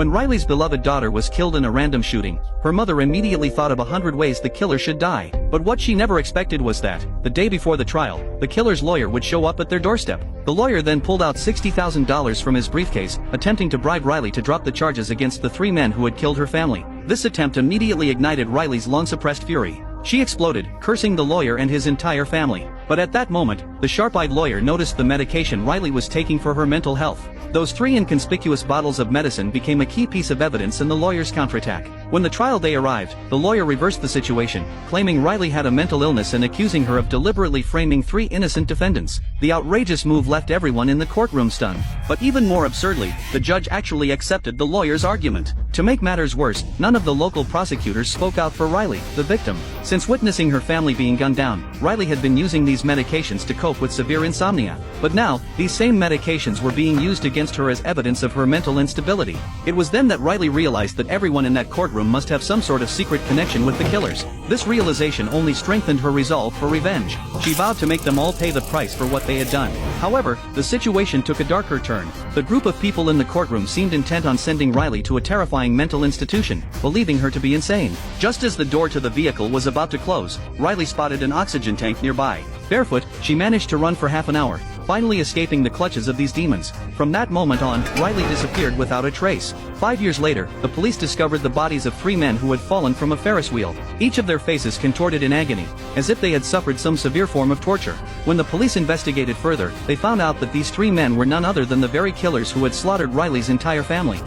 When Riley's beloved daughter was killed in a random shooting, her mother immediately thought of 100 ways the killer should die. But what she never expected was that, the day before the trial, the killer's lawyer would show up at their doorstep. The lawyer then pulled out $60,000 from his briefcase, attempting to bribe Riley to drop the charges against the 3 men who had killed her family. This attempt immediately ignited Riley's long-suppressed fury. She exploded, cursing the lawyer and his entire family. But at that moment, the sharp-eyed lawyer noticed the medication Riley was taking for her mental health. Those 3 inconspicuous bottles of medicine became a key piece of evidence in the lawyer's counterattack. When the trial day arrived, the lawyer reversed the situation, claiming Riley had a mental illness and accusing her of deliberately framing 3 innocent defendants. The outrageous move left everyone in the courtroom stunned. But even more absurdly, the judge actually accepted the lawyer's argument. To make matters worse, none of the local prosecutors spoke out for Riley, the victim. Since witnessing her family being gunned down, Riley had been using these medications to cope with severe insomnia. But now, these same medications were being used against her as evidence of her mental instability. It was then that Riley realized that everyone in that courtroom must have some sort of secret connection with the killers. This realization only strengthened her resolve for revenge. She vowed to make them all pay the price for what they had done. However, the situation took a darker turn. The group of people in the courtroom seemed intent on sending Riley to a terrifying mental institution, believing her to be insane. Just as the door to the vehicle was about to close, Riley spotted an oxygen tank nearby. Barefoot, she managed to run for half an hour, finally escaping the clutches of these demons. From that moment on, Riley disappeared without a trace. 5 years later, the police discovered the bodies of 3 men who had fallen from a Ferris wheel, each of their faces contorted in agony, as if they had suffered some severe form of torture. When the police investigated further, they found out that these 3 men were none other than the very killers who had slaughtered Riley's entire family.